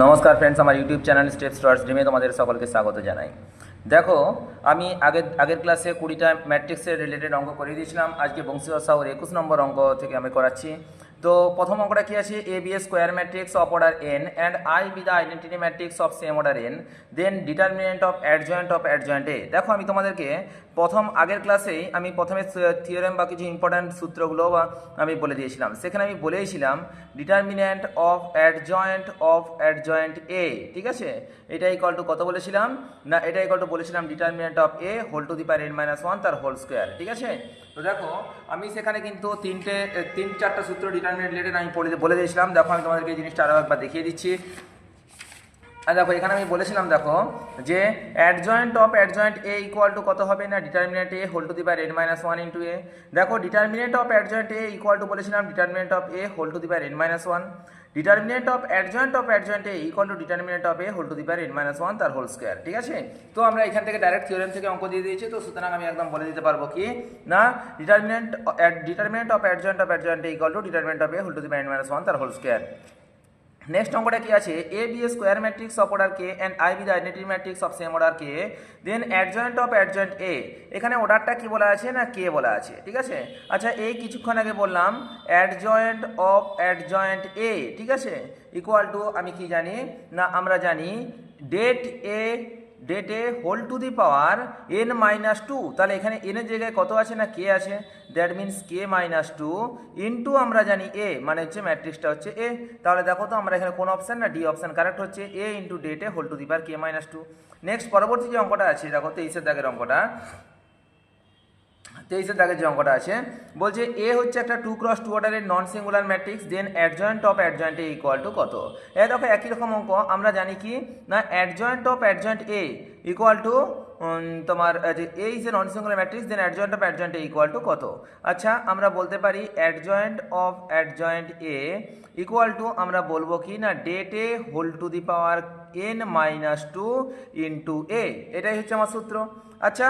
নমস্কার ফ্রেন্ডস, আমার YouTube channel steps towards ড্রিমে তোমাদের সকলকে স্বাগত জানাই। দেখো, আমি আগের ক্লাসে 20টা ম্যাট্রিক্সের রিলেটেড অঙ্ক করে দিয়েছিলাম। আজকে বংশীয় সাউর 21 নম্বর অঙ্ক থেকে আমি করাচ্ছি। তো প্রথম অঙ্কটা কি আছে, A be a square matrix of order n and I be the identity matrix of same order n, then determinant of adjoint A. দেখো, আমি তোমাদেরকে আগের ক্লাসেই আমি প্রথমে থিওরেম বা কিছু ইম্পর্ট্যান্ট সূত্রগুলো বা আমি বলে দিয়েছিলাম। সেখানে আমি বলেইছিলাম ডিটারমিনেন্ট অফ অ্যাডজয়েন্ট এ, ঠিক আছে। এটা ইকুয়াল টু কত বলেছিলাম না, এটা ইকুয়াল টু বলেছিলাম determinant of A whole to the power n minus one তার হোল স্কোয়ার, ঠিক আছে। তো দেখো, আমি সেখানে কিন্তু তিন চারটা সূত্র ডিটারমিনেন্ট রিলেটেড আমি বলে দিয়েছিলাম। দেখো, আমি তোমাদেরকে এই জিনিসটা আরও একবার দেখিয়ে দিচ্ছি। আর দেখো, এখানে আমি বলেছিলাম, দেখো যে অ্যাডজয়েন্ট এ ইকুয়াল টু কত হবে না, determinant A whole to the power n minus one into A. দেখো, determinant of adjoint A equal to বলেছিলাম determinant of A whole to the power n minus one. Determinant of adjoint A equal to determinant of A whole to the power n minus one তার whole square, ঠিক আছে। তো আমরা এখান থেকে direct theorem থেকে অঙ্ক দিয়ে দিয়েছি। তো সুতরাং আমি একদম বলে দিতে পারবো কি না, determinant of adjoint A equal to determinant of A whole to the power n minus one তার হোল স্কোয়ার। নেক্সট অঙ্কটা কি আছে, A be a square matrix of order k and I be the identity matrix of same order k, then adjoint A. এখানে অর্ডারটা কি বলা আছে না, কে বলা আছে, ঠিক আছে। আচ্ছা, এই কিছুক্ষণ আগে বললাম অ্যাডজয়েন্ট এ, ঠিক আছে, ইকুয়াল টু আমি কি জানি না, আমরা জানি det A whole to the power n minus two. তাহলে এখানে এনের জায়গায় কত আছে না, কে আছে। That means k minus two into আমরা জানি এ, মানে হচ্ছে ম্যাট্রিক্সটা হচ্ছে এ। তাহলে দেখো তো, আমরা এখানে কোন অপশান না, ডি অপশান কারেক্ট হচ্ছে, A into det A whole to the power k minus two. Next পরবর্তী যে অঙ্কটা আছে, দেখো 23-এর দাগের অঙ্কটা। 23-এর দাগের যে অঙ্কটা আছে, বলছে এ হচ্ছে একটা 2x2 অর্ডারের non singular matrix, then adjoint A equal to কত। দেখো, একই রকম অঙ্ক আমরা জানি কি না, অ্যাডজয়েন্ট এ ইকুয়াল টু তোমার A is a non singular matrix, then adjoint A equal to কত। আচ্ছা, আমরা বলতে পারি অ্যাডজয়েন্ট এ ইকুয়াল টু, আমরা বলবো কি না, det A whole to the power n minus two into A. এটাই হচ্ছে আমার সূত্র। আচ্ছা,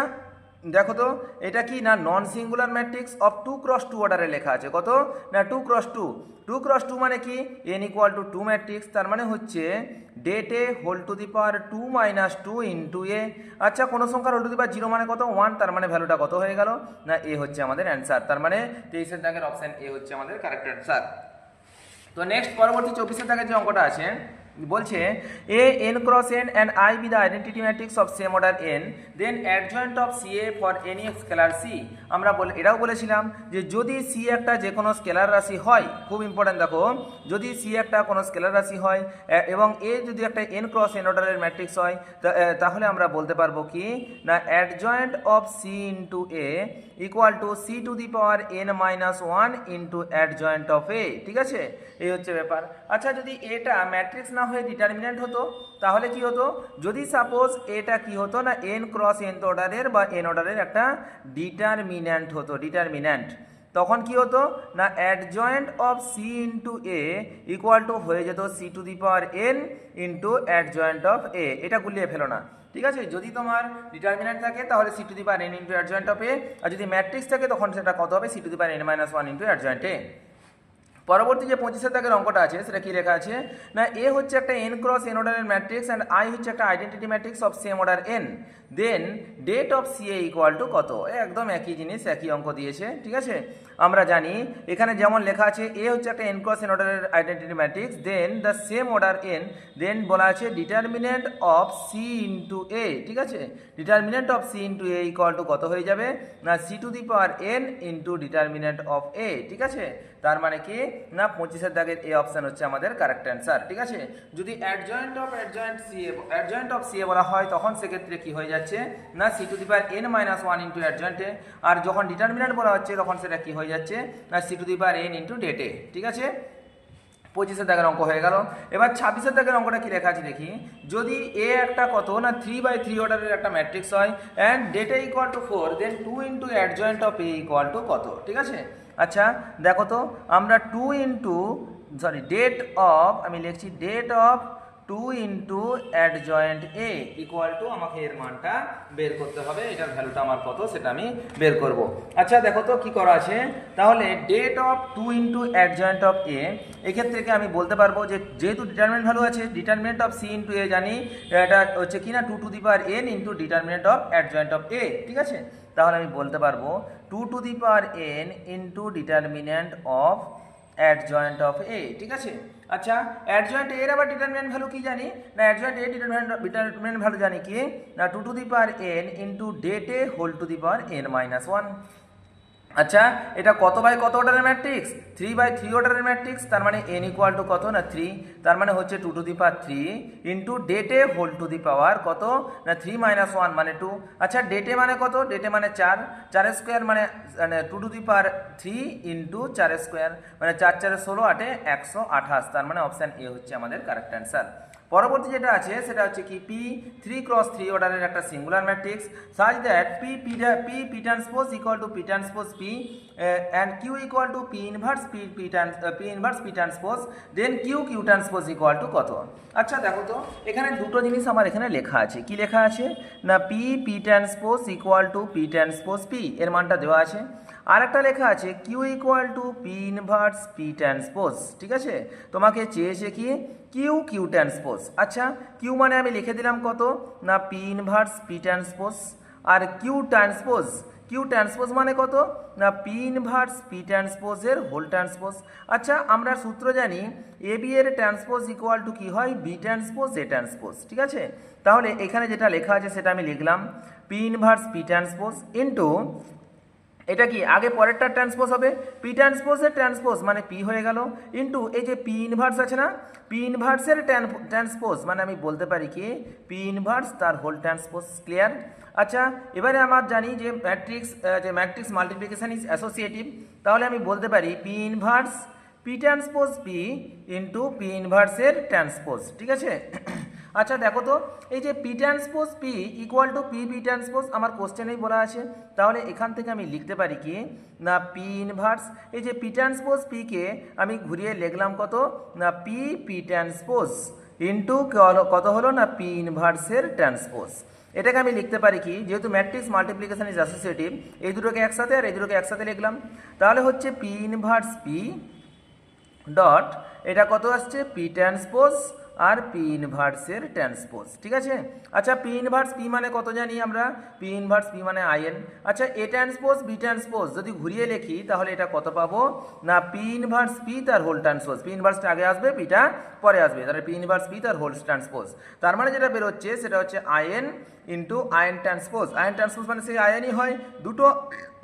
দেখো তো, এটা কি না, নন সিঙ্গুলার ম্যাট্রিক্স অফ 2x2 অর্ডারে লেখা আছে কত না, 2x2 মানে কি, n ইকুয়াল টু 2 ম্যাট্রিক্স, তার মানে হচ্ছে det A whole to the power 2 minus 2 into A. আচ্ছা, কোনো সংখ্যার হোল টু দি পাওয়ার 0 মানে কত, 1, তার মানে ভ্যালুটা কত হয়ে গেল না, এ হচ্ছে আমাদের অ্যান্সার। তার মানে 23-এর দাগের অপশান এ হচ্ছে আমাদের কারেক্ট অ্যান্সার। তো নেক্সট পরবর্তী 24-এর দাগের যে অঙ্কটা আছে, বলছে A n cross n and I be the identity matrix of same order n, then adjoint of c A for any scalar c. আমরা এটাও বলেছিলাম যে যদি সি একটা যে কোনো স্কেলার রাশি হয়, খুব ইম্পর্ট্যান্ট, দেখো, যদি সি একটা কোনো স্কেলার রাশি হয় এবং এ যদি একটা এন ক্রস এন অর্ডারের ম্যাট্রিক্স হয়, তাহলে আমরা বলতে পারবো কি না, adjoint of C into A equal to C to the power n minus one into adjoint of A, ঠিক আছে। এই হচ্ছে ব্যাপার। আচ্ছা, যদি এটা ম্যাট্রিক্স না হয়ে ডিটারমিনেন্ট হতো, তাহলে কি হতো, যদি সাপোজ এটা কি হতো না, এন ক্রস এন অর্ডারের বা এন অর্ডারের একটা ডিটারমিন্যান্ট হতো, তখন কি হতো না, adjoint of C into A equal to হয়ে যেত C to the power n into adjoint of A. এটা গুলিয়ে ফেলো না, ঠিক আছে। যদি তোমার ডিটারমিনেন্ট থাকে তাহলে C to the power n into adjoint of A, আর যদি ম্যাট্রিক্স থাকে তখন সেটা কত হবে, C to the power n minus one into adjoint A. পরবর্তী যে 25-এর দাগের অঙ্কটা আছে, সেটা কি লেখা আছে না, এ হচ্ছে একটা এন ক্রস এন অর্ডারের ম্যাট্রিক্স অ্যান্ড আই হচ্ছে একটা identity matrix of same order n, then det of c A equal to কত। একদম একই জিনিস, একই অঙ্ক দিয়েছে, ঠিক আছে। আমরা জানি এখানে যেমন লেখা আছে এ হচ্ছে একটা এন ক্রস এন অর্ডারের identity matrix, then the same order n, then বলা আছে determinant of C into A, ঠিক আছে। Determinant of C into A equal to কত হয়ে যাবে না, C to the power n into determinant of A, ঠিক আছে। তার মানে কি না, 25-এর দাগের এ অপশান হচ্ছে আমাদের কারেক্ট অ্যান্সার, ঠিক আছে। যদি অ্যাডজয়েন্ট অফ সি এ বলা হয়, তখন সেক্ষেত্রে কি হয়ে যাচ্ছে না, C to the power n minus one into adjoint A, আর যখন ডিটারমিনেন্ট বলা হচ্ছে তখন সেটা কি হয়ে যাচ্ছে না, C to the power n into det A, ঠিক আছে। 25-এর দাগের অঙ্ক হয়ে গেল। এবার 26-এর দাগের অঙ্কটা কি লেখা আছে দেখি, যদি এ একটা কত না 3/3 অর্ডারের একটা ম্যাট্রিক্স হয় and det A equal to 4, then 2 into adjoint of A equal to কত, ঠিক আছে। আচ্ছা, দেখো তো, আমরা ডেট অফ, আমি লিখছি det of two into adjoint A equal to আমাকে এর মানটা বের করতে হবে, এটার ভ্যালুটা আমার কত সেটা আমি বের করব। আচ্ছা দেখো তো কি করা আছে, তাহলে det of two into adjoint of A, এক্ষেত্রে কি আমি বলতে পারবো যে যেহেতু ডিটারমিনেন্ট ভ্যালু আছে, determinant of C into A জানি এটা হচ্ছে কি না 2 n into determinant of adjoint of A, ঠিক আছে। তাহলে আমি বলতে পারবো 2 n into determinant of adjoint of A, ঠিক আছে। আচ্ছা অ্যাডজয়েন্ট এর আবার ডিটারমিনেন্ট ভ্যালু কি জানি না, অ্যাডজয়েন্ট এর ডিটারমিনেন্ট ভ্যালু জানি কি না 2 n into det A whole to the power n-1। আচ্ছা এটা কত বাই কত অর্ডারের ম্যাট্রিক্স, 3/3 অর্ডারের ম্যাট্রিক্স, তার মানে n ইকুয়াল টু কত না 3, তার মানে হচ্ছে 2 ইন্টু ডেটে হোল টু দি পাওয়ার কত না 3-1 মানে 2। আচ্ছা ডেটে মানে কত, ডেটে মানে 4, 4 স্কোয়ার মানে 2 ইন্টু 4 স্কোয়ার মানে 4 4 16 8 128, তার মানে অপশান এ হচ্ছে আমাদের কারেক্ট অ্যান্সার। পরবর্তী যেটা আছে সেটা হচ্ছে কি পি 3x3 অর্ডারের একটা singular matrix such that P transpose equal to P transpose P and Q equal to P inverse P transpose then Q transpose equal to কত। আচ্ছা দেখো তো এখানে দুটো জিনিস আমার এখানে লেখা আছে, কি লেখা আছে না P transpose equal to P transpose P, এর মানটা দেওয়া আছে। আর একটা লেখা আছে Q equal to P inverse P transpose, ঠিক আছে। তোমাকে চেয়েছে কি কিউ ট্রান্সপোজ। আচ্ছা কিউ মানে আমি লিখে দিলাম কত না পি ইনভার্স পি ট্রান্সপোজ, আর কিউ ট্রান্সপোজ মানে কত না পি ইনভার্স পি ট্রান্সপোজের হোল ট্রান্সপোজ। আচ্ছা আমরা সূত্র জানি এ বি এর ট্রান্সপোজ ইকুয়াল টু কি হয় বি ট্রান্সপোজ এ ট্রান্সপোজ, ঠিক আছে। তাহলে এখানে যেটা লেখা আছে সেটা আমি লিখলাম P inverse P transpose into এটা কি আগে পরেরটা ট্রান্সপোজ হবে, পি ট্রান্সপোজের ট্রান্সপোজ মানে পি হয়ে গেল ইন্টু এই যে পি ইনভার্স আছে না, পি ইনভার্সের ট্রান্সপোজ মানে আমি বলতে পারি কি পি ইনভার্স তার হোল ট্রান্সপোজ। ক্লিয়ার। আচ্ছা এবারে আমার জানি যে ম্যাট্রিক্স মাল্টিপ্লিকেশন ইজ অ্যাসোসিয়েটিভ, তাহলে আমি বলতে পারি P inverse P transpose P into P ইনভার্সের ট্রান্সপোজ, ঠিক আছে। আচ্ছা দেখো তো এই যে P transpose P equal to P transpose আমার কোশ্চেনেই বলা আছে, তাহলে এখান থেকে আমি লিখতে পারি কি না পি ইনভার্স এই যে পি ট্রান্সপোজ পিকে আমি ঘুরিয়ে লিখলাম কত না পি ট্রান্সপোজ ইন্টু কত হলো না পি ইনভার্সের ট্রান্সপোজ। এটাকে আমি লিখতে পারি কি যেহেতু ম্যাট্রিক্স মাল্টিপ্লিকেশন ইজ অ্যাসোসিয়েটিভ, এই দুটোকে একসাথে আর এই দুটোকে একসাথে লিখলাম, তাহলে হচ্ছে পি ইনভার্স পি ডট এটা কত আসছে পি ট্রান্সপোজ আর পি ইনভার্সের ট্রান্সপোজ, ঠিক আছে। আচ্ছা পি ইনভার্স পি মানে কত জানি আমরা, পি ইনভার্স পি মানে আইএন। আচ্ছা এ ট্রান্সপোজ বি ট্রান্সপোজ যদি ঘুরিয়ে লিখি তাহলে এটা কত পাবো না পি ইনভার্স পি তার হোল ট্রান্সপোজ, পি ইনভার্সটা আগে আসবে পিটা পরে আসবে, তাহলে পি ইনভার্স পি তার হোল ট্রান্সপোজ, তার মানে যেটা বেরোচ্ছে সেটা হচ্ছে in into in transpose. In transpose মানে সেই আইএনই হয়, দুটো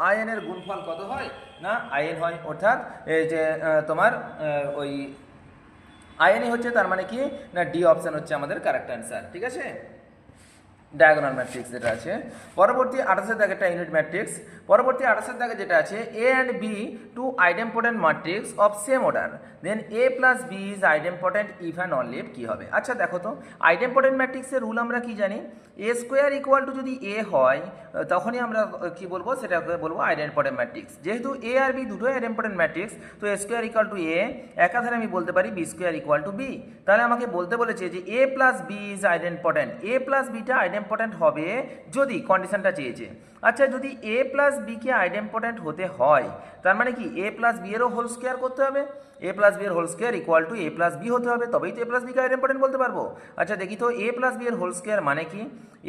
আইএনের গুণফল কত হয় না আইএন হয়, অর্থাৎ এই যে তোমার ওই আইএনই হচ্ছে, তার মানে কি না ডি অপশন হচ্ছে আমাদের কারেক্ট অ্যান্সার, ঠিক আছে। ডায়াগোনাল ম্যাট্রিক্স যেটা আছে পরবর্তী 28 দাগে একটা ইউনিট ম্যাট্রিক্স, পরবর্তী 28 দাগে যেটা আছে A and B two idempotent matrix of same order then A plus B is idempotent if and only if কি হবে। আচ্ছা দেখো তো আইডেম্পোটেন্ট ম্যাট্রিক্সের রুল আমরা কি জানি, এ স্কোয়ার ইকুয়াল টু যদি এ হয় তখনই আমরা কি বলবো সেটাকে বলবো আইডেম্পোটেন্ট ম্যাট্রিক্স। যেহেতু এ আর বি দুটোই আইডেম্পোটেন্ট ম্যাট্রিক্স তো A square equal to A, একাধারে আমি বলতে পারি B square equal to B, তাহলে আমাকে বলতে বলেছে যে A plus B is idempotent, A plus বিটা আইডেম্পোটেন্ট হবে যদি কন্ডিশনটা চেয়েছে। আচ্ছা যদি এ প্লাস বিকে আইডেম্পোটেন্ট হতে হয় তার মানে কি এ প্লাস বি এরও হোল স্কোয়ার করতে হবে, এ প্লাস বি এর whole square equal to A plus B হতে হবে, তবেই তো এ প্লাস বিকে আইডেম্পোটেন্ট বলতে পারবো। আচ্ছা দেখি তো এ প্লাস বি এর হোল স্কোয়ার মানে কি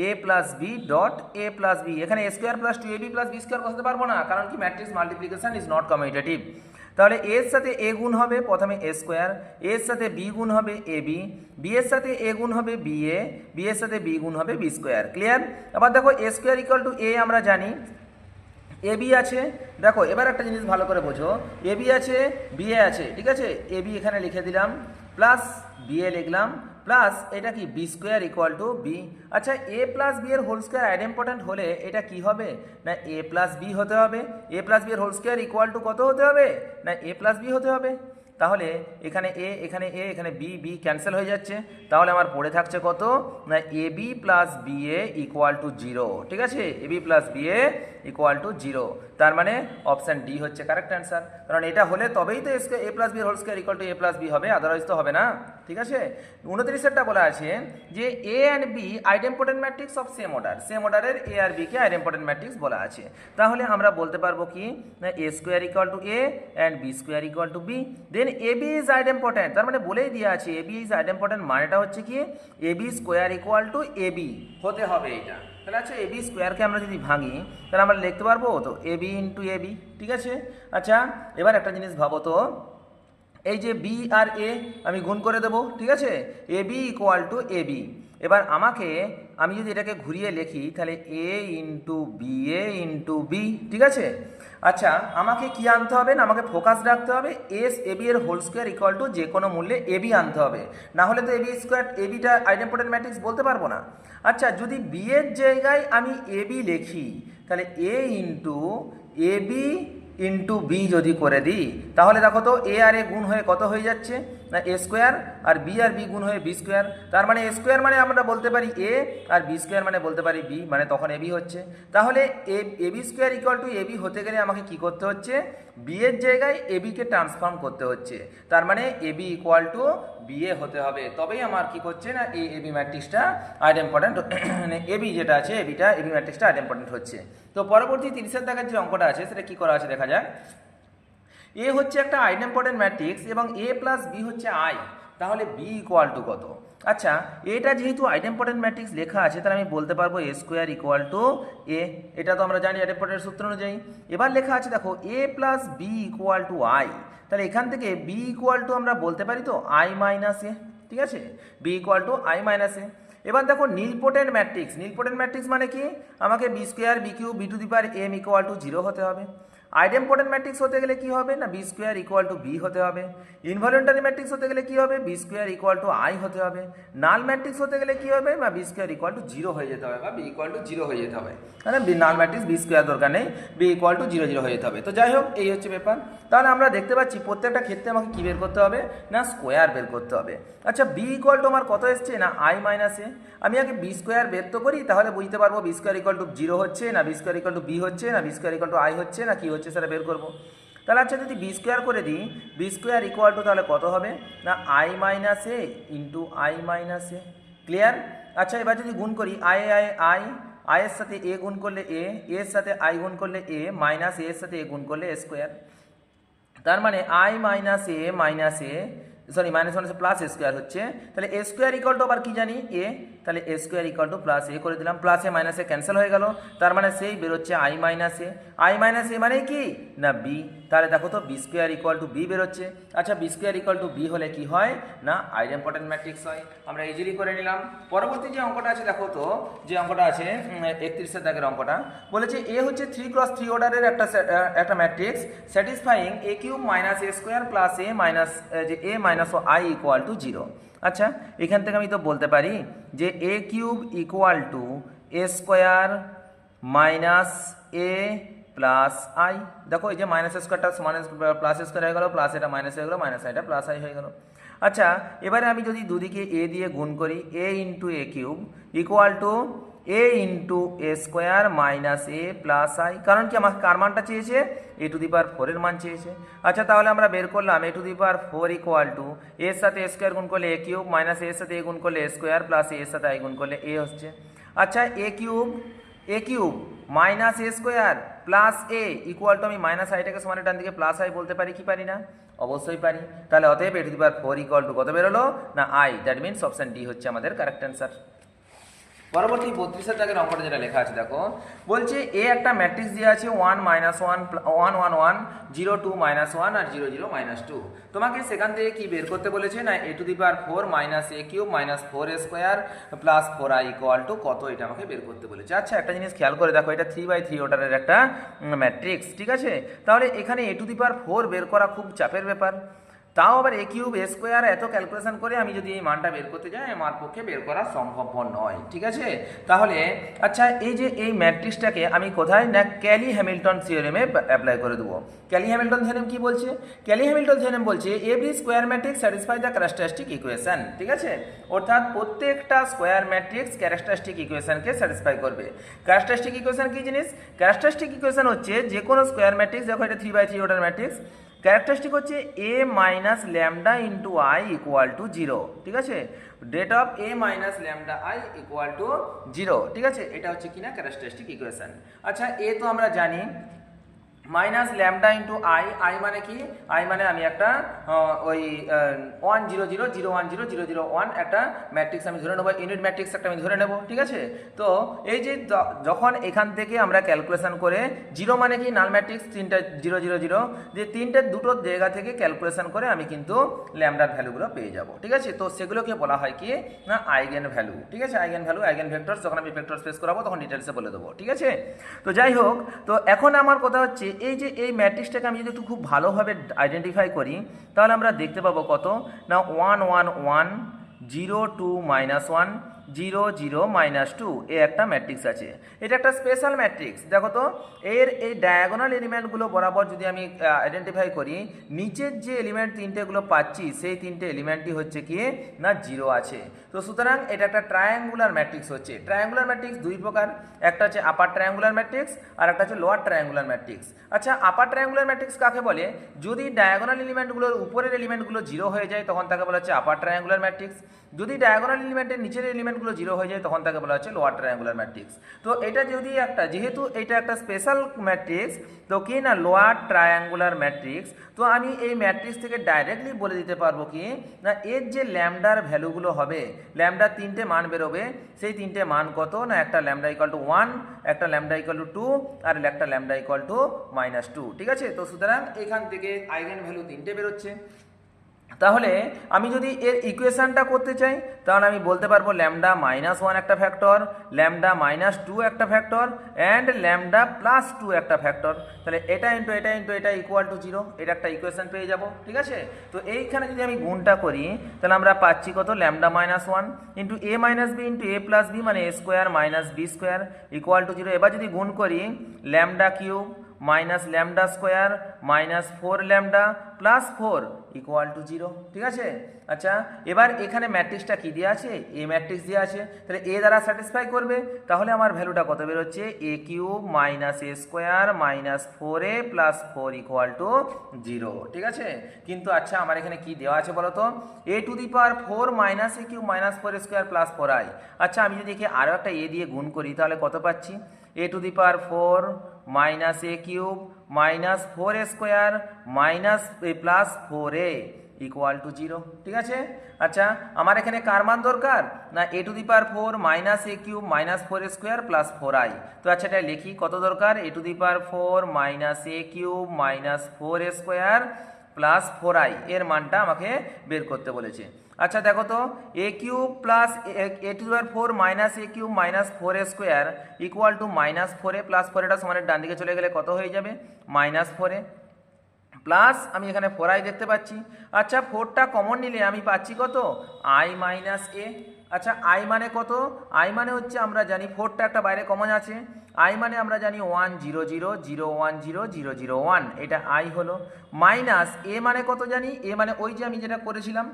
A plus B dot A plus B, এখানে A square plus two A B plus B square বসাতে পারবো না, কারণ কি matrix multiplication is not commutative. তাহলে এর সাথে এ গুণ হবে প্রথমে এ স্কোয়ার, এর সাথে বি গুণ হবে এ বি, বি এর সাথে এ গুণ হবে বি এ, বি এর সাথে বি গুণ হবে বি স্কোয়ার। ক্লিয়ার। আবার দেখো এ স্কোয়ার ইকুয়াল টু এ আমরা জানি, এ বি আছে, দেখো এবার একটা জিনিস ভালো করে বোঝো, এ বি আছে বি এ আছে, ঠিক আছে, এ বি এখানে লিখে দিলাম প্লাস বি এ লিখলাম প্লাস এটা কি B square equal to B. আচ্ছা এ প্লাস বি এর হোল স্কোয়ার আইডেম্পোটেন্ট হলে এটা কি হবে না এ প্লাস বি হতে হবে, এ প্লাস বি এর হোল স্কোয়ার ইকুয়াল টু কত হতে হবে না এ প্লাস বি হতে হবে। তাহলে এখানে এ এখানে এ এখানে বি বি ক্যান্সেল হয়ে যাচ্ছে, তাহলে আমার পড়ে থাকছে কত না A B plus B A equal to 0, ঠিক আছে, A B plus B A equal to 0, তার মানে অপশান ডি হচ্ছে কারেক্ট অ্যান্সার, কারণ এটা হলে তবেই তো A plus B whole square equal to A plus B হবে, আদারওয়াইজ তো হবে না। ঠিক ঠিক আছে। 29-এরটা বলা আছে যে A and B idempotent matrix of same অর্ডারের A R bike idempotent matrix বলা আছে। তাহলে আমরা বলতে পারবো কি না A square equal to A and B square equal to B, then A B is idempotent, তার মানে বলেই দেওয়া আছে এ বি ইজ আইডেম্পোটেন্ট মানেটা হচ্ছে কি A B square equal to A B হতে হবে এটা। তাহলে আচ্ছা এ বি স্কোয়ারকে আমরা যদি ভাঙি তাহলে আমরা লিখতে পারবো তো A B into A B, ঠিক আছে। আচ্ছা এবার একটা জিনিস ভাবো তো, এই যে বি আর এ আমি গুণ করে দেবো, ঠিক আছে, A B equal to A B. এবার আমি যদি এটাকে ঘুরিয়ে লিখি তাহলে এ ইন্টু বি, ঠিক আছে। আচ্ছা আমাকে কি আনতে হবে না, আমাকে ফোকাস রাখতে হবে এ বি এর হোল স্কোয়ার ইকুয়াল টু যে কোনো মূল্যে এ বি আনতে হবে, না হলে তো এ বি স্কোয়ার এ বিটা আইডেম্পোটেন্ট ম্যাট্রিক্স বলতে পারবো না। আচ্ছা যদি বি এর জায়গায় আমি এ বি লিখি তাহলে এ বি ইন্টু বি যদি করে দিই তাহলে দেখো তো এ আর এ গুণ হয়ে কত হয়ে যাচ্ছে না এ স্কোয়ার, আর বি গুণ হয়ে বি স্কোয়ার, তার মানে এ স্কোয়ার মানে আমরা বলতে পারি এ আর বি স্কোয়ার মানে বলতে পারি বি, মানে তখন এ বি হচ্ছে। তাহলে A B square equal to A B হতে গেলে আমাকে কি করতে হচ্ছে, বি এর জায়গায় এ বিকে ট্রান্সফর্ম করতে হচ্ছে, তার মানে এ B equal to B A হতে হবে, তবেই আমার কি করছে না এই এ বি ম্যাট্রিক্সটা আইডেম্পোটেন্ট, মানে এ বি যেটা আছে এ বি ম্যাট্রিক্সটা আইডেম্পোটেন্ট হচ্ছে। তো পরবর্তী 30-এর দাগের যে অঙ্কটা আছে সেটা কি করা আছে দেখা যাক। এ হচ্ছে একটা আইডেম্পোটেন্ট ম্যাট্রিক্স এবং এ প্লাস বি হচ্ছে আই, তাহলে বি ইকুয়াল টু কত। আচ্ছা এটা যেহেতু আইডেম্পোটেন্ট ম্যাট্রিক্স লেখা আছে তাহলে আমি বলতে পারবো এ স্কোয়ার ইকুয়াল টু এ, এটা তো আমরা জানি আইডেম্পোটেন্ট সূত্র অনুযায়ী। এবার লেখা আছে দেখো A plus B equal to I, তাহলে এখান থেকে বি ইকুয়াল টু আমরা বলতে পারি তো আই মাইনাস এ, ঠিক আছে, B equal to I minus A. এবার দেখো নীলপোটেন্ট ম্যাট্রিক্স মানে কি, আমাকে B square B cube B to the power m equal to 0 হতে হবে। আইডেম্পোটেন্ট ম্যাট্রিক্স হতে গেলে কি হবে না B square equal to B হতে হবে। ইনভলিউন্টারি ম্যাট্রিক্স হতে গেলে কি হবে B square equal to I হতে হবে। নাল ম্যাট্রিক্স হতে গেলে কি হবে বা বি স্কোয়ার ইকুয়াল টু 0 হয়ে যেতে হবে বা বি ইকুয়াল টু 0 হয়ে যেতে হবে, মানে নাল ম্যাট্রিক্স বি স্কোয়ার দরকার নেই, বি ইকুয়াল টু 0 হয়ে যেতে হবে। তো যাই হোক এই হচ্ছে ব্যাপার। তাহলে আমরা দেখতে পাচ্ছি প্রত্যেকটা ক্ষেত্রে আমাকে কী বের করতে হবে না স্কোয়ার বের করতে হবে। আচ্ছা বি ইকুয়াল টু আমার কত এসছে না আই মাইনাস এ, আমি আগে বি স্কোয়ার বের তো করি তাহলে বুঝতে পারবো বি স্কোয়ার ইকুয়াল টু 0 হচ্ছে না B square equal to B হচ্ছে না B square equal to I হচ্ছে না কি হচ্ছে সেটা বের করবো। তাহলে আচ্ছা যদি বি স্কোয়ার করে দিই বি স্কোয়ার ইকুয়াল টু তাহলে কত হবে না I minus A into I minus A, clear. আচ্ছা এবার যদি গুণ করি আয়ের সাথে এ গুণ করলে এর সাথে আই গুণ করলে এ মাইনাস এর সাথে এ গুণ করলে এ স্কোয়ার, তার মানে I minus A minus plus A square হচ্ছে। তাহলে এ স্কোয়ার ইকুয়াল টু আবার কি জানি এ, তাহলে এ স্কোয়ার ইকুয়াল টু প্লাস এ করে দিলাম, plus A minus A cancel হয়ে গেল, তার মানে সেই বেরোচ্ছে আই মাইনাস এ মানে কি না বি, তাহলে দেখো তো B square equal to B বেরোচ্ছে। আচ্ছা B square equal to B হলে কি হয় না আইডেম্পোটেন্ট ম্যাট্রিক্স হয়, আমরা ইজিলি করে নিলাম। পরবর্তী যে অঙ্কটা আছে দেখো তো, যে অঙ্কটা আছে 31-এর দাগের অঙ্কটা বলেছে এ হচ্ছে 3x3 অর্ডারের একটা matrix satisfying A cube minus A square plus A minus I equal to 0। আচ্ছা এখান থেকে আমি তো বলতে পারি যে A cube equal to A square minus A plus I, দেখো এই যে মাইনাস স্কোয়ারটা প্লাস স্কোয়ার হয়ে গেল, প্লাস এটা মাইনাস হয়ে গেল, মাইনাস আইটা প্লাস আই হয়ে গেল। আচ্ছা এবারে আমি যদি দুদিকে এ দিয়ে গুণ করি A into A cube equal to A into A square minus A plus I, কারণ কি আমাকে কার মানটা চেয়েছে এ টু দি পাওয়ার 4 এর মান চেয়েছে। আচ্ছা তাহলে আমরা বের করলাম A to the power 4 equal to এর সাথে এ স্কোয়ার গুণ করলে এ কিউব মাইনাস এর সাথে এ গুণ করলে এ স্কোয়ার প্লাস এর সাথে আই গুণ করলে এ হচ্ছে। আচ্ছা A cube minus A square plus A equal to আমি মাইনাস আইটাকে সমানে ডান দিকে প্লাস আই বলতে পারি কি পারি না, অবশ্যই পারি। তাহলে অতএব A to the power 4 equal to কত বেরোলো না I, that means option D হচ্ছে আমাদের কারেক্ট অ্যান্সার। পরবর্তী 32-এর দাগের অঙ্কটা যেটা লেখা আছে দেখো বলছে এ একটা ম্যাট্রিক্স দিয়ে আছে 1 -1 1 1 1 0 2 -1 আর 0 0 -2, তোমাকে সেখান থেকে কি বের করতে বলেছে না A to the power 4 minus A cube minus 4 A square plus 4i equal to কত, এটা আমাকে বের করতে বলেছে। আচ্ছা একটা জিনিস খেয়াল করে দেখো এটা 3/3 অর্ডারের একটা ম্যাট্রিক্স, ঠিক আছে, তাহলে এখানে এ টু দি পাওয়ার 4 বের করা খুব চাপের ব্যাপার, তাও আবার এ কিউব এ স্কোয়ার এত ক্যালকুলেশন করে আমি যদি এই মানটা বের করতে যাই আমার পক্ষে বের করা সম্ভব নয়, ঠিক আছে। তাহলে আচ্ছা এই যে এই ম্যাট্রিক্সটাকে আমি কোথায় না ক্যালি হ্যামিল্টন থিওরেমে অ্যাপ্লাই করে দেবো। ক্যালি হ্যামিল্টন থিওরেম কি বলছে, ক্যালি হ্যামিল্টন থিওরেম বলছে every square matrix satisfy the characteristic equation, ঠিক আছে, অর্থাৎ প্রত্যেকটা স্কোয়ার ম্যাট্রিক্স ক্যারেক্টারিস্টিক ইকুয়েশনকে স্যাটিসফাই করবে। ক্যারেক্টারিস্টিক ইকুয়েশন কি জিনিস, ক্যারেক্টারিস্টিক ইকুয়েশন হচ্ছে যে কোনো স্কোয়ার ম্যাট্রিক্স, দেখো এটা 3/3 অর্ডার ম্যাট্রিক্স, ক্যারেক্টারিস্টিক হচ্ছে A minus lambda into I equal to zero, ঠিক আছে, det of A minus lambda I equal to zero, ঠিক আছে, এটা হচ্ছে কিনা ক্যারেক্টারিস্টিক ইকুয়েশন। আচ্ছা এ তো আমরা জানি minus lambda into I, I মানে কি, আই মানে আমি একটা ওই 1 0 0 0 1 0 0 0 1 একটা ম্যাট্রিক্স আমি ধরে নেবো, ইউনিট ম্যাট্রিক্স একটা আমি ধরে নেব, ঠিক আছে। তো এই যে যখন এখান থেকে আমরা ক্যালকুলেশন করে জিরো মানে কি নাল ম্যাট্রিক্স, তিনটা 0 0 0, যে তিনটে দুটো জায়গা থেকে ক্যালকুলেশন করে আমি কিন্তু ল্যামডার ভ্যালুগুলো পেয়ে যাব, ঠিক আছে। তো সেগুলোকে বলা হয় কি না আইগেন ভ্যালু, ঠিক আছে, আইগেন ভ্যালু, আইগেন ভেক্টরস। যখন আমি ভেক্টর স্পেস করাবো তখন ডিটেলসে বলে দেবো, ঠিক আছে। তো যাই হোক, তো এখন আমার কথা হচ্ছে এই যে এই ম্যাট্রিক্সটাকে আমি যদি একটু খুব ভালোভাবে আইডেন্টিফাই করি তাহলে আমরা দেখতে পাবো কত না 1 1 1 0 2 -1 0 0 -2 এ একটা ম্যাট্রিক্স আছে। এটা একটা স্পেশাল ম্যাট্রিক্স। দেখো তো এর এই ডায়াগোনাল এলিমেন্টগুলো বরাবর যদি আমি আইডেন্টিফাই করি, নিচের যে এলিমেন্ট তিনটেগুলো পাচ্ছি সেই তিনটে এলিমেন্টই হচ্ছে কি না জিরো আছে। তো সুতরাং এটা একটা ট্রায়াঙ্গুলার ম্যাট্রিক্স হচ্ছে। ট্রায়াঙ্গুলার ম্যাট্রিক্স দুই প্রকার, একটা হচ্ছে আপার ট্রায়াঙ্গুলার ম্যাট্রিক্স আর একটা হচ্ছে লোয়ার ট্রায়াঙ্গুলার ম্যাট্রিক্স। আচ্ছা আপার ট্রায়াঙ্গুলার ম্যাট্রিক্স কাকে বলে? যদি ডায়াগোনাল এলিমেন্টগুলোর উপরের এলিমেন্টগুলো জিরো হয়ে যায় তখন তাকে বলা হচ্ছে আপার ট্রায়াঙ্গুলার ম্যাট্রিক্স। যদি ডায়াগোনাল এলিমেন্টের নিচের এলিমেন্টগুলো জিরো হয়ে যায় তখন তাকে বলা হচ্ছে লোয়ার ট্রায়াঙ্গুলার ম্যাট্রিক্স। তো এটা যদি একটা, যেহেতু এটা একটা স্পেশাল ম্যাট্রিক্স, তো কি না লোয়ার ট্রায়াঙ্গুলার ম্যাট্রিক্স, তো আমি এই ম্যাট্রিক্স থেকে ডাইরেক্টলি বলে দিতে পারবো কি না এর যে ল্যামডার ভ্যালুগুলো হবে, ল্যামডার তিনটে মান বেরোবে, সেই তিনটে মান কত না একটা ল্যামডা ইকুয়াল টু 1, একটা ল্যামডা ইকুয়াল টু 2 আর একটা ল্যামডা ইকুয়াল টু -2, ঠিক আছে। তো সুতরাং এখান থেকে আইগেন ভ্যালু তিনটে বেরোচ্ছে। তাহলে আমি যদি এর ইকুয়েশনটা করতে চাই তাহলে আমি বলতে পারবো ল্যামডা -1 একটা ফ্যাক্টর, ল্যামডা -2 একটা ফ্যাক্টর অ্যান্ড ল্যামডা +2 একটা ফ্যাক্টর। তাহলে এটা ইন্টু এটা ইন্টু এটা ইকুয়াল টু 0, এটা একটা ইকুয়েশন পেয়ে যাব, ঠিক আছে। তো এইখানে যদি আমি গুণটা করি তাহলে আমরা পাচ্ছি কত lambda -1 into a - b into a + b মানে a square - b square equal to 0। এবার যদি গুণ করি lambda cube minus lambda square -4 lambda +4 equal to 0, ঠিক আছে। আচ্ছা এবার এখানে ম্যাট্রিক্সটা কি দেওয়া আছে? এ ম্যাট্রিক্স দেওয়া আছে, তাহলে এ দ্বারা স্যাটিসফাই করবে, তাহলে আমার ভ্যালুটা কত বেরোচ্ছে a cube minus a square -4a +4 equal to 0, ঠিক আছে। কিন্তু আচ্ছা আমার এখানে কি দেওয়া আছে বলো তো, a two the power 4 - a cube -4a square +4i। আচ্ছা আমি যদি একে আরও একটা a দিয়ে গুণ করি তাহলে কত পাচ্ছি? a two the power 4 - a cube -4a square +4a equal to 0, ঠিক আছে। আচ্ছা আমার এখানে কার মান দরকার না a two the power 4 - a cube -4a square +4i। তো আচ্ছা এটা লিখি, কত দরকার? a two the power 4 - a cube -4a square +4i এর মানটা আমাকে বের করতে বলেছে। আচ্ছা দেখো তো a cube plus a two the power 4 - a cube -4a square equal two -4a +4, এটা সমানের ডান দিকে চলে গেলে কত হয়ে যাবে? -4a প্লাস আমি এখানে 4i দেখতে পাচ্ছি। আচ্ছা 4টা কমন নিলে আমি পাচ্ছি কত? i - a। আচ্ছা i মানে কত? i মানে হচ্ছে আমরা জানি 4টা একটা বাইরে কমন আছে, i মানে আমরা জানি 1 0 0 0 1 0 0 0 1, এটা i হলো। মাইনাস a মানে কত জানি? a মানে ওই যে আমি যেটা করেছিলাম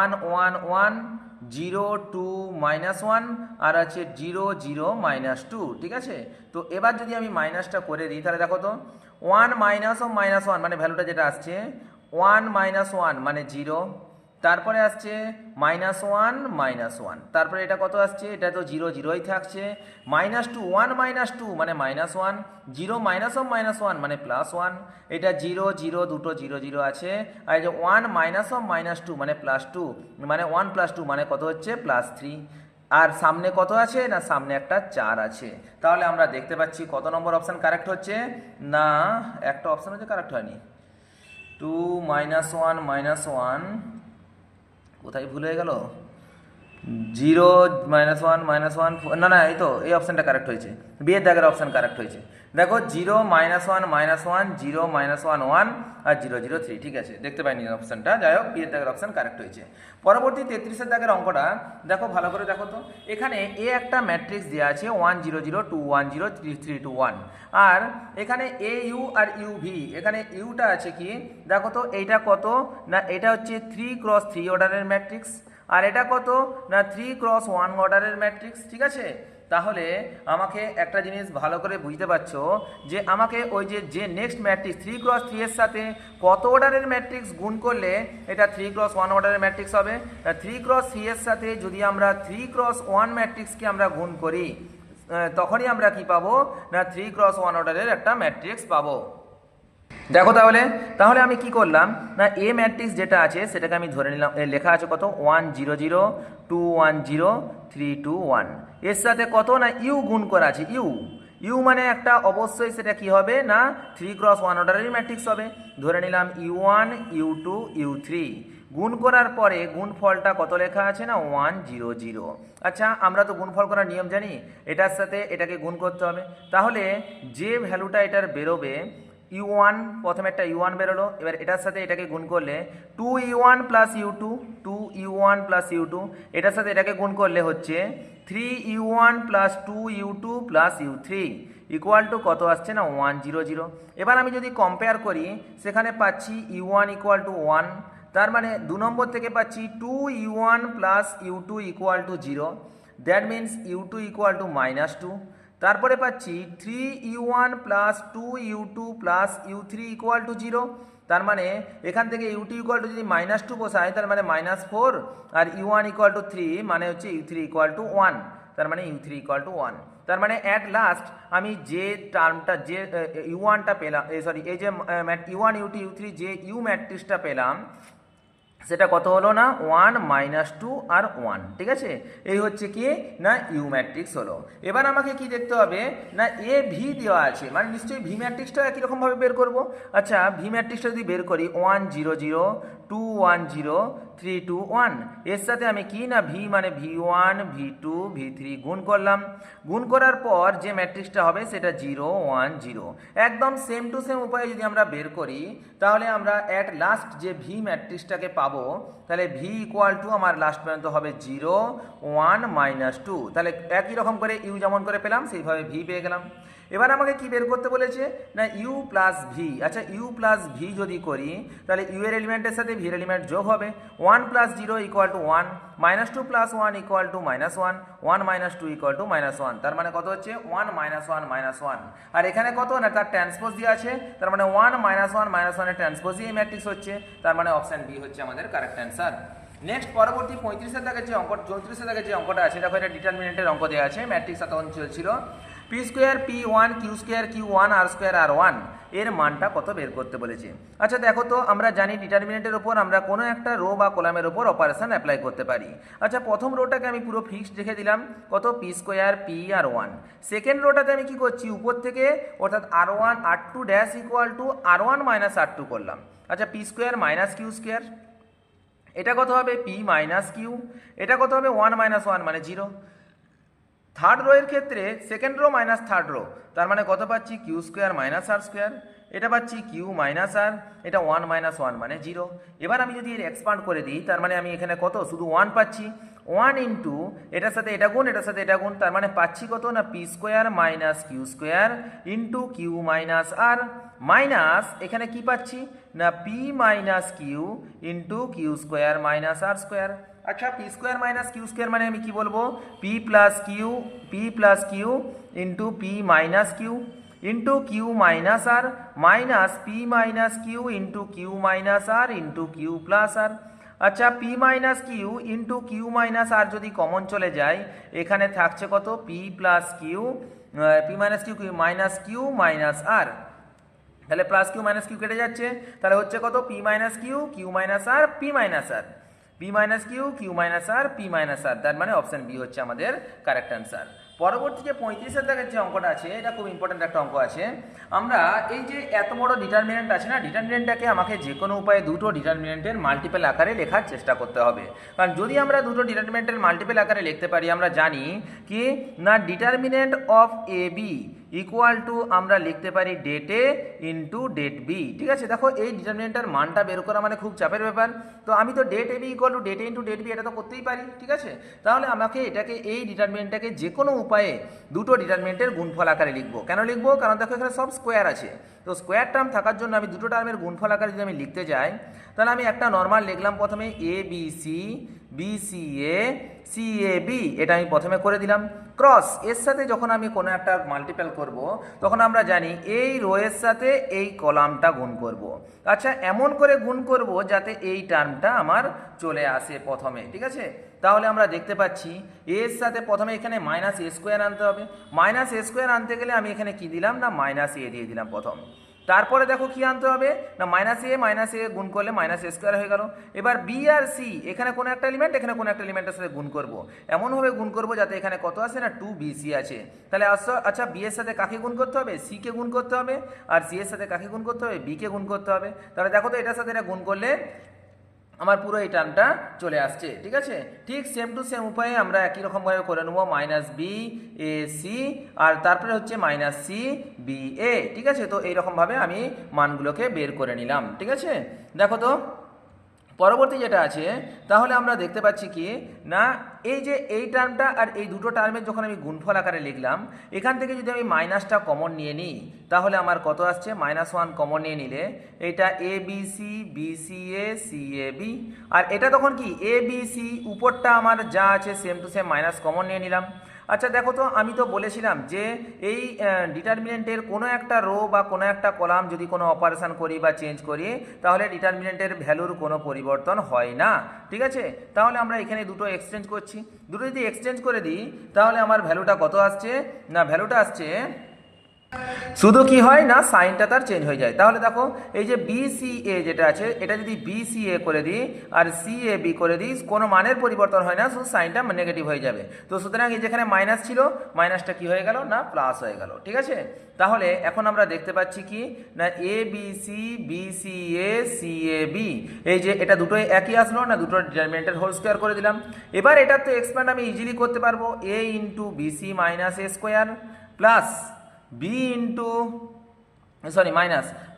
1 1 1 0 2 -1 আর আছে 0 0 -2, ঠিক আছে। তো এবার যদি আমি মাইনাসটা করে দিই তাহলে দেখো তো 1 -1 মানে ভ্যালুটা যেটা আসছে 1 -1 মানে 0, তারপরে আসছে -1 -1, তারপরে এটা কত আসছে? এটা তো 0 0ই থাকছে। -2 1 -2 মানে -1, 0 -1 মানে +1, এটা 0 0 দুটো 0 0 আছে, আর এই যে 1 -2 মানে +2 মানে 1 + 2 মানে কত হচ্ছে? +3। আর সামনে কত আছে না সামনে একটা 4 আছে। তাহলে আমরা দেখতে পাচ্ছি কত নম্বর অপশান কারেক্ট হচ্ছে না একটা অপশান হচ্ছে কারেক্ট হয়নি, 2 -1 -1 কোথায় ভুল হয়ে গেল? 0 -1 -1 না না এই তো এই অপশানটা কারেক্ট হয়েছে, বিয়ের দাগের অপশান কারেক্ট হয়েছে। দেখো 0 -1 -1 0 -1 1 আর 0 0 3, ঠিক আছে, দেখতে পাইনি অপশানটা, যাই হোক বিয়ের দাগের অপশান কারেক্ট হয়েছে। পরবর্তী 33-এর দাগের অঙ্কটা দেখো ভালো করে দেখো তো, এখানে এ একটা ম্যাট্রিক্স দেওয়া আছে 1 0 0 2 1 0 3 3 2 1, আর এখানে A U R U V, এখানে ইউটা আছে কি দেখো তো, এইটা কত না এটা হচ্ছে 3 × 3 অর্ডারের ম্যাট্রিক্স, আর এটা কত না 3 × 1 অর্ডারের ম্যাট্রিক্স, ঠিক আছে। তাহলে আমাকে একটা জিনিস ভালো করে বুঝতে পারছো যে আমাকে ওই যে নেক্সট ম্যাট্রিক্স 3x3 এর সাথে কত অর্ডারের ম্যাট্রিক্স গুণ করলে এটা 3x1 অর্ডারের ম্যাট্রিক্স হবে। 3x3 এর সাথে যদি আমরা 3x1 ম্যাট্রিক্সকে আমরা গুণ করি তখনই আমরা কি পাবো না 3x1 অর্ডারের একটা ম্যাট্রিক্স পাবো। দেখো তাহলে আমি কি করলাম না এ ম্যাট্রিক্স যেটা আছে সেটাকে আমি ধরে নিলাম, লেখা আছে কত 1 0 0 2 1 0 3 2 1, এর সাথে কত না ইউ গুণ করা আছে, ইউ মানে একটা অবশ্যই সেটা কি হবে না 3x1 অর্ডারের ম্যাট্রিক্স হবে। ধরে নিলাম u1 u2 u3, গুণ করার পরে গুণফলটা কত লেখা আছে না 1 0 0। আচ্ছা আমরা তো গুণফল করার নিয়ম জানি, এটার সাথে এটাকে গুণ করতে হবে। তাহলে যে ভ্যালুটা এটার বেরোবে u1, প্রথমে একটা u1 বেরোলো, এবার এটার সাথে এটাকে গুণ করলে 2u1 plus u2, 2u1 plus u2, এটার সাথে এটাকে গুণ করলে হচ্ছে 3u1 plus 2u2 plus u3 equal to কত আসছে না 1 0 0। এবার আমি যদি কম্পেয়ার করি সেখানে পাচ্ছি u1 ইকুয়াল টু 1, তার মানে 2 নম্বর থেকে পাচ্ছি 2u1 plus u2 equal to 0, that means u2 equal to -2। তারপরে পাচ্ছি 3u1 plus 2u2 plus u3 equal to 0, তার মানে এখান থেকে u2 ইকুয়াল টু যদি -2 বসাই তার মানে -4, আর u1 ইকুয়াল টু 3 মানে হচ্ছে u3 ইকুয়াল টু 1, তার মানে u3 ইকুয়াল টু 1। তার মানে অ্যাট লাস্ট আমি যে টার্মটা যে u1টা পেলাম, সরি এই যে u1 u2 u3 যে u ম্যাট্রিক্সটা পেলাম সেটা কত হলো না 1 -2 আর 1, ঠিক আছে। এই হচ্ছে কি না ইউ ম্যাট্রিক্স হলো। এবার আমাকে কি দেখতে হবে না এ ভি দেওয়া আছে, মানে নিশ্চয়ই ভি ম্যাট্রিক্সটাও একই রকমভাবে বের করব। আচ্ছা ভি ম্যাট্রিক্সটা যদি বের করি 1 0 0 2 1 0 3 2 1, এর সাথে আমি কি না ভি মানে v1 v2 v3 গুণ করলাম, গুণ করার পর যে ম্যাট্রিক্সটা হবে সেটা 0 1 0, একদম সেম টু সেম উপায়ে যদি আমরা বের করি তাহলে আমরা অ্যাট লাস্ট যে ভি ম্যাট্রিক্সটাকে পাবো, তাহলে ভি ইকুয়াল টু আমার লাস্ট পর্যন্ত হবে 0 1 -2, তাহলে একই রকম করে ইউ যেমন করে পেলাম সেইভাবে ভি পেয়ে গেলাম। এবার আমাকে কি বের করতে বলেছে না ইউ প্লাস ভি। আচ্ছা ইউ প্লাস ভি যদি করি তাহলে ইউ এর এলিমেন্টের সাথে ভি এর এলিমেন্ট যোগ হবে, 1 plus 0 equal to 1, -2 plus 1 equal to -1, 1 -2 equal to -1, তার মানে কত হচ্ছে 1 -1 -1, আর এখানে কত না তার ট্রান্সপোজ দেওয়া আছে, তার মানে 1 -1 -1 এর ট্রান্সপোজ এই ম্যাট্রিক্স হচ্ছে, তার মানে অপশন বি হচ্ছে আমাদের কারেক্ট অ্যান্সার। নেক্সট পরবর্তী 35 এর দাগের যে অঙ্ক 34 এর দাগের যে অঙ্কটা আছে দেখো এটা ডিটারমিনেন্টের অঙ্ক দেওয়া আছে, ম্যাট্রিক্স তখন চলছিল P square p1 q square q1 r square r1 এর মানটা কত বের করতে বলেছে। আচ্ছা দেখো তো আমরা জানি ডিটারমিনেন্টের ওপর আমরা কোনো একটা রো বা কলামের ওপর অপারেশন অ্যাপ্লাই করতে পারি। আচ্ছা প্রথম রোটাকে আমি পুরো ফিক্সড রেখে দিলাম কত P square p r1, second রোটাতে আমি কি করছি উপর থেকে অর্থাৎ r1 r2 dash equal two r1 minus r2 করলাম। আচ্ছা P square minus Q square, এটা কত হবে পি মাইনাস কিউ, এটা কত হবে 1 -1 মানে 0। থার্ড রো এর ক্ষেত্রে second rho minus third rho, তার মানে কত পাচ্ছি Q square minus R square, এটা পাচ্ছি কিউ মাইনাস আর, এটা 1 -1 মানে 0। এবার আমি যদি এর এক্সপান্ড করে দিই তার মানে আমি এখানে কত শুধু 1 পাচ্ছি, 1 ইন্টু এটার সাথে এটা গুণ এটার সাথে এটা গুণ, তার মানে পাচ্ছি কত না P square minus Q square into Q minus R, minus এখানে কি পাচ্ছি না P minus Q into Q square minus R square. আচ্ছা P square minus Q square মানে আমি কি বলবো P plus Q into P minus Q into Q minus R minus P minus Q into Q minus R into Q plus R. আচ্ছা P minus Q into Q minus R যদি common চলে যায় এখানে থাকছে কত P plus Q, P minus Q minus Q minus R, তাহলে plus Q minus Q কেটে যাচ্ছে, তাহলে হচ্ছে কত P minus Q Q minus R P minus R, P minus Q Q minus R P minus R, তার মানে option B হচ্ছে আমাদের কারেক্ট অ্যান্সার। পরবর্তী যে 35 দাগের যে অঙ্কটা আছে এটা খুব ইম্পর্টেন্ট একটা অঙ্ক আছে। আমরা এই যে এত বড় ডিটারমিনেন্ট আছে না, ডিটারমিনেন্টটাকে আমাকে যে কোনো উপায়ে দুটো ডিটারমিনেন্টের মাল্টিপল আকারে লেখার চেষ্টা করতে হবে, কারণ যদি আমরা দুটো ডিটারমিনেন্টের মাল্টিপল আকারে লিখতে পারি আমরা জানি কি না determinant of A B equal to আমরা লিখতে পারি det A into det B. ঠিক আছে দেখো এই ডিটারমিনেন্টের মানটা বের করা মানে খুব চাপের ব্যাপার, তো আমি তো det A B equal to det A into det B এটা তো করতেই পারি। ঠিক আছে তাহলে আমাকে এটাকে এই ডিটারমিনেন্টটাকে যে কোনো উপায়ে দুটো ডিটারমিনেন্টের গুণফল আকারে লিখবো। কেন লিখবো কারণ দেখো এখানে সব স্কোয়ার আছে, তো স্কোয়ার টার্ম থাকার জন্য আমি দুটো টার্মের গুণফল আকারে যদি আমি লিখতে যাই তাহলে আমি একটা নর্মাল লিখলাম প্রথমে A B C BCA CAB, এটা আমি প্রথমে করে দিলাম। ক্রস এর সাথে যখন আমি কোনো একটা মাল্টিপল করব তখন আমরা জানি এই রোয়ের সাথে এই কলামটা গুণ করব। আচ্ছা, এমন করে গুণ করব যাতে এই টার্মটা আমার চলে আসে প্রথমে, ঠিক আছে? তাহলে আমরা দেখতে পাচ্ছি এর সাথে প্রথমে এখানে মাইনাস এ স্কোয়ার আনতে হবে। মাইনাস এ স্কোয়ার আনতে গেলে আমি এখানে কি দিলাম না মাইনাস এ দিয়ে দিলাম প্রথম। তারপরে দেখো কি আনতে হবে না মাইনাস এ গুণ করলে মাইনাস এ স্কোয়ার হয়ে গেল। এবার বি আর সি, এখানে কোনো একটা এলিমেন্ট এখানে কোনো একটা এলিমেন্টের সাথে গুণ করব, এমনভাবে গুণ করব যাতে এখানে কত আসে না 2BC আছে। তাহলে আচ্ছা বি এর সাথে কাকে গুণ করতে হবে? সি কে গুণ করতে হবে। আর সি এর সাথে কাকে গুণ করতে হবে? বি কে গুণ করতে হবে। তাহলে দেখো তো এটার সাথে এটা গুণ করলে আমার পুরো এই টার্মটা চলে আসছে, ঠিক আছে? ঠিক সেম টু সেম উপায়ে আমরা একই রকমভাবে করে নেবো মাইনাস বি এ সি আর তারপরে হচ্ছে মাইনাস সি বি এ, ঠিক আছে? তো এইরকমভাবে আমি মানগুলোকে বের করে নিলাম, ঠিক আছে? দেখো তো পরবর্তী যেটা আছে, তাহলে আমরা দেখতে পাচ্ছি কি না এই যে এই টার্মটা আর এই দুটো টার্মের যখন আমি গুণফল আকারে লিখলাম, এখান থেকে যদি আমি মাইনাসটা কমন নিয়ে নিই তাহলে আমার কত আসছে? -1 কমন নিয়ে নিলে এটা ABC BCA CAB, আর এটা তখন কি ABC, উপরটা আমার যা আছে same to same minus common নিয়ে নিলাম। আচ্ছা দেখো তো আমি তো বলেছিলাম যে এই ডিটারমিনেন্টের কোনো একটা রো বা কোনো একটা কলাম যদি কোনো অপারেশন করি বা চেঞ্জ করি তাহলে ডিটারমিনেন্টের ভ্যালুর কোনো পরিবর্তন হয় না, ঠিক আছে? তাহলে আমরা এখানে দুটো এক্সচেঞ্জ করছি, দুটো যদি এক্সচেঞ্জ করে দিই তাহলে আমার ভ্যালুটা কত আসছে না ভ্যালুটা আসছে শুধু কি হয় না সাইনটা তার চেঞ্জ হয়ে যায়। তাহলে দেখো এই যে BCA যেটা আছে এটা যদি BCA করে দিই আর CAB করে দিই কোনো মানের পরিবর্তন হয় না, শুধু সাইনটা নেগেটিভ হয়ে যাবে। তো সুতরাং এই যেখানে মাইনাস ছিল মাইনাসটা কি হয়ে গেল না প্লাস হয়ে গেল, ঠিক আছে? তাহলে এখন আমরা দেখতে পাচ্ছি কি না ABC BCA CAB, এই যে এটা দুটোই একই আসলো না, দুটো ডিটারমিনেন্টের হোল স্কোয়ার করে দিলাম। এবার এটার তো এক্সপ্যান্ড আমি ইজিলি করতে পারবো A into BC minus A square plus B into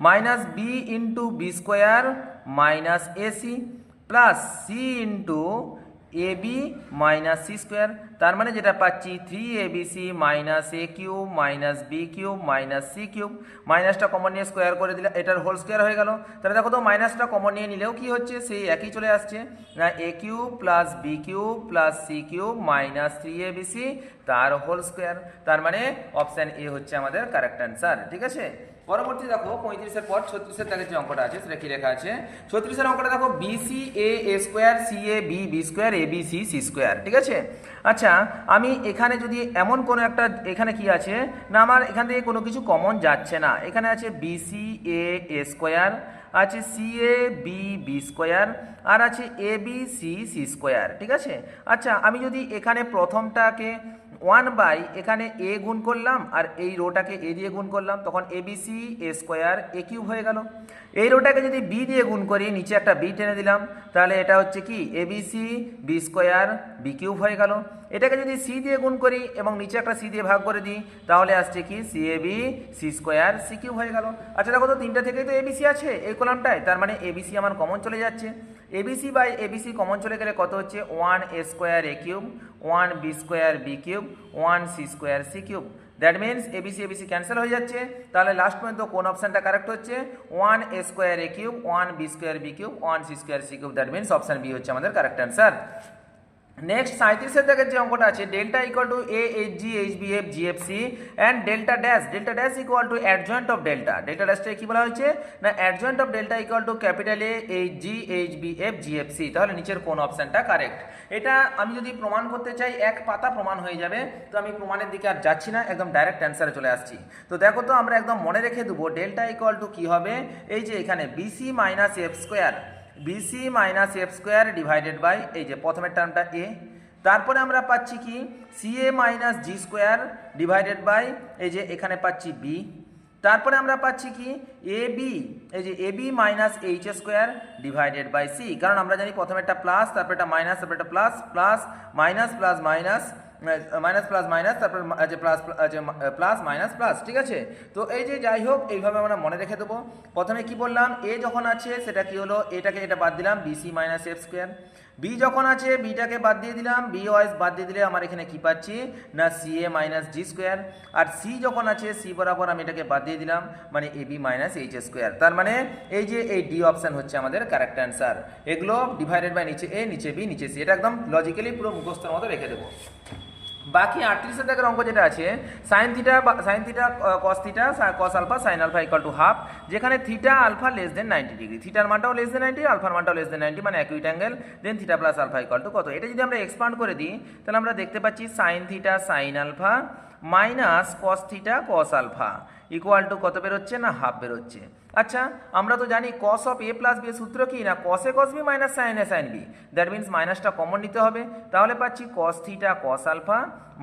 minus B into B square minus AC plus C into AB minus C square, তার মানে যেটা পাচ্ছি 3ABC minus A cube minus B cube minus C cube, মাইনাসটা common নিয়ে square করে দিলে এটার whole square হয়ে গেল। তাহলে দেখো তো মাইনাসটা কমন নিয়ে নিলেও কি হচ্ছে সেই একই চলে আসছে না A cube plus B cube plus C cube minus 3ABC তার হোল স্কোয়ার, তার মানে অপশান এ হচ্ছে আমাদের কারেক্ট অ্যান্সার, ঠিক আছে? পরবর্তী দেখো 35-এর পর 36-এর দাগের যে অঙ্কটা আছে সেটা কি লেখা আছে? 36-এর অঙ্কটা দেখো BCA A square CAB B square ABC C square, ঠিক আছে? আচ্ছা আমি এখানে যদি এমন কোনো একটা এখানে কি আছে না আমার এখান থেকে কোনো কিছু কমন যাচ্ছে না, এখানে আছে BCA A স্কোয়ার, আছে CAB B স্কোয়ার আর আছে ABC C স্কোয়ার, ঠিক আছে? আচ্ছা আমি যদি এখানে প্রথমটাকে 1 এখানে A গুণ করলাম আর এই রোটাকে A দিয়ে গুণ করলাম তখন ABC A square A cube হয়ে গেল। এই রোটাকে যদি B দিয়ে গুণ করি নিচে একটা B টেনে দিলাম তাহলে এটা হচ্ছে কি ABC B square B cube হয়ে গেল। এটাকে যদি C দিয়ে গুণ করি এবং নিচে একটা C দিয়ে ভাগ করে দিই তাহলে আসছে কি CAB C square C cube হয়ে গেল। আচ্ছা দেখো তো তিনটা থেকেই তো ABC আছে এই কলামটায়, তার মানে ABC আমার কমন চলে যাচ্ছে। ABC বাই ABC কমন চলে গেলে কত হচ্ছে 1A square A cube 1B square B cube 1C square C cube. That means ABC cancel হয়ে যাচ্ছে, তাহলে লাস্ট পর্যন্ত কোন অপশানটা কারেক্ট হচ্ছে 1A square A cube 1B square B cube 1C square C cube, that means option B হচ্ছে আমাদের correct answer. Next 37-এর দাগের যে অঙ্কটা আছে delta equal to AHG HBF GFC and delta dash equal to adjoint of delta. Delta ড্যাশটাকে কি বলা হয়েছে না adjoint of delta equal to capital A HG HBF GFC, তাহলে নিচের কোন অপশানটা কারেক্ট? এটা আমি যদি প্রমাণ করতে চাই এক পাতা প্রমাণ হয়ে যাবে, তো আমি প্রমাণের দিকে আর যাচ্ছি না, একদম ডাইরেক্ট অ্যান্সারে চলে আসছি। তো দেখো তো আমরা একদম মনে রেখে দেবো ডেল্টা ইকুয়াল টু কী হবে, এই যে এখানে BC minus F square BC minus F square divided by এই যে প্রথমের টার্মটা A, তারপরে আমরা পাচ্ছি কি CA minus G square divided by এই যে এখানে পাচ্ছি B, তারপরে আমরা পাচ্ছি কি AB এই যে AB minus H square divided by C, কারণ আমরা জানি প্রথমে একটা প্লাস তারপরে একটা মাইনাস তারপরে একটা plus plus minus plus minus minus plus minus তারপর প্লাস মাইনাস প্লাস, ঠিক আছে? তো এই যে যাই হোক এইভাবে আমরা মনে রেখে দেবো। প্রথমে কি বললাম A যখন আছে সেটা কি হলো, এটাকে এটা বাদ দিলাম BC minus F square, B যখন আছে বিটাকে বাদ দিয়ে দিলাম, বি ওয়াইজ বাদ দিয়ে দিলে আমার এখানে কি পাচ্ছি না সি এ মাইনাস ডি স্কোয়ার, আর সি যখন আছে সি বরাবর আমি এটাকে বাদ দিয়ে দিলাম, মানে A B minus H square. তার মানে এই যে এই ডি অপশান হচ্ছে আমাদের কারেক্ট অ্যান্সার। এগুলো ডিভাইডেড বাই নিচে এ, নিচে বি, নিচে সি, এটা একদম লজিক্যালি পুরো মুখস্থের মতো রেখে দেবো। বাকি 38 দাগের অঙ্ক যেটা আছে sine theta cos theta cos alpha sine alpha equal to half, যেখানে theta alpha less than 90 degree, থিটার মানটাও লেস দেন 90, আলফার মানটাও লেস দেন 90, মানে acute angle, then theta plus alpha equal to কত। এটা যদি আমরা এক্সপান্ড করে দিই তাহলে আমরা দেখতে পাচ্ছি sine theta sine alpha minus cos theta cos alpha equal to কত বেরোচ্ছে না হাফ বেরোচ্ছে। আচ্ছা, আমরা তো জানি cos of A plus B সূত্র কি না cos A cos B minus sine A sine B, that means মাইনাসটা কমন নিতে হবে, তাহলে পাচ্ছি cos theta cos alpha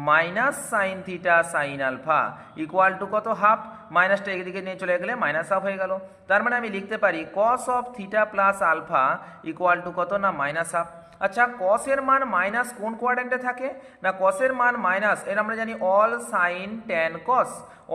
minus sine theta sine alpha equal to কত হাফ, মাইনাসটা এদিকে নিয়ে চলে গেলে মাইনাস হাফ হয়ে গেল। তার মানে আমি লিখতে পারি cos of theta plus alpha equal to কত না মাইনাস হাফ। আচ্ছা, কসের মান মাইনাস কোন কোয়াড্রেন্টে থাকে না কসের মান মাইনাস, এর আমরা জানি all sine tan cos,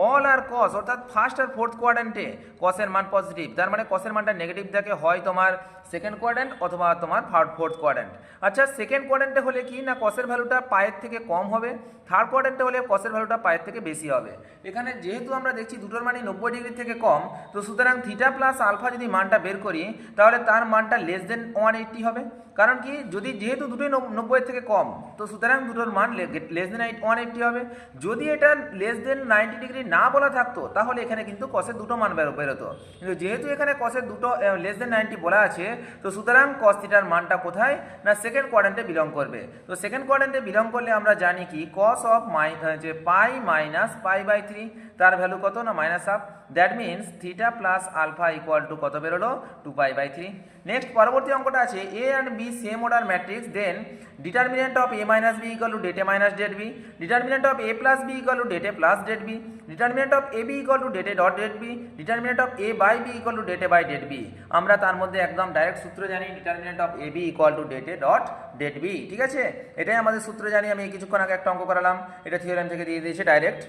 all আর কস অর্থাৎ ফার্স্ট আর ফোর্থ কোয়াড্রেন্টে কসের মান পজিটিভ, তার মানে কসের মানটা নেগেটিভ থাকে হয় তোমার সেকেন্ড কোয়াড্রেন্ট অথবা তোমার ফোর্থ কোয়াড্রেন্ট। আচ্ছা, সেকেন্ড কোয়াড্রেন্টে হলে কি না কসের ভ্যালুটা পায়ের থেকে কম হবে, থার্ড কোয়াড্রেন্টে হলে কসের ভ্যালুটা পায়ের থেকে বেশি হবে। এখানে যেহেতু আমরা দেখছি দুটোর মানই 90 ডিগ্রি থেকে কম, তো সুতরাং থিটা প্লাস আলফা যদি মানটা বের করি তাহলে তার মানটা লেস দেন 180 হবে। কারণ কি যেহেতু দুটোই 90 থেকে কম, তো সুতরাং দুটোর মান লেস দেন 180 হবে। যদি এটা লেস দেন 90 ডিগ্রি না বলা থাকতো তাহলে এখানে কিন্তু কসের দুটো মান বেরোতো, কিন্তু যেহেতু এখানে কসের দুটো লেস দেন 90 বলা আছে, তো সুতরাং কস থিটার মানটা কোথায় না সেকেন্ড কোয়াড্রেন্টে বিলং করবে। তো সেকেন্ড কোয়াড্রেন্টে বিলং করলে আমরা জানি কি কস অফ যে পাই মাইনাস পাই বাই 3, তার ভ্যালু কত না minus half, that means theta plus alpha equal to কত বেরোলো 2 পাই 3। নেক্সট পরবর্তী অঙ্কটা আছে A and B same order matrix, then determinant of A minus B equal to det A minus det B, determinant of A plus B equal to det A plus det B, determinant of A B equal to det A dot det B, determinant of A by B equal to det A by det B. আমরা তার মধ্যে একদম direct সূত্র জানি determinant of A B equal to det A dot det B, ঠিক আছে, এটাই আমাদের সূত্র জানি। আমি কিছুক্ষণ আগে একটা অঙ্ক করালাম, এটা থিওরেম থেকে দিয়ে দিয়েছে ডাইরেক্ট।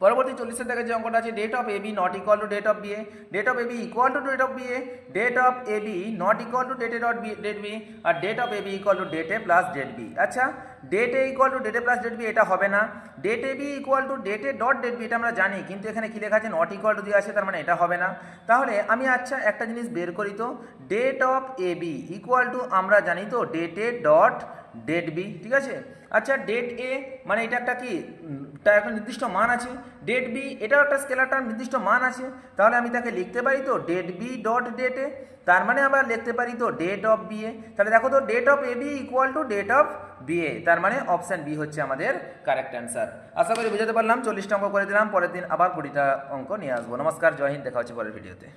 পরবর্তী 40 দাগের যে অঙ্কটা আছে det of A B not equal to det of B A, det of A B equal to det of B A, det of A B not equal to det A dot det B, আর det of A B equal to det A plus det B. আচ্ছা, det A equal to det A plus det B এটা হবে না, det A B equal to det A dot det B এটা আমরা জানি, কিন্তু এখানে কি লেখা আছে নট ইকুয়াল টু দিয়ে আছে, তার মানে এটা হবে না। তাহলে আমি আচ্ছা একটা জিনিস বের করি তো, det of A B equal to আমরা জানি তো det A dot det B, ঠিক আছে। আচ্ছা, ডেট এ মানে এটা একটা কি তার একটা নির্দিষ্ট মান আছে, ডেট বি এটাও একটা স্কেলারটার নির্দিষ্ট মান আছে, তাহলে আমি তাকে লিখতে পারি তো ডেট বি ডট ডেট এ, তার মানে আমরা লিখতে পারি তো ডেট অফ বি এ। তাহলে দেখো তো det of A B equal to det of B A, তার মানে অপশান বি হচ্ছে আমাদের কারেক্ট অ্যান্সার। আশা করি বুঝাতে পারলাম। 40টা অঙ্ক করে দিলাম, পরের দিন আবার 20টা অঙ্ক নিয়ে আসবো। নমস্কার, জয় হিন্দ, দেখা হচ্ছে পরের ভিডিওতে।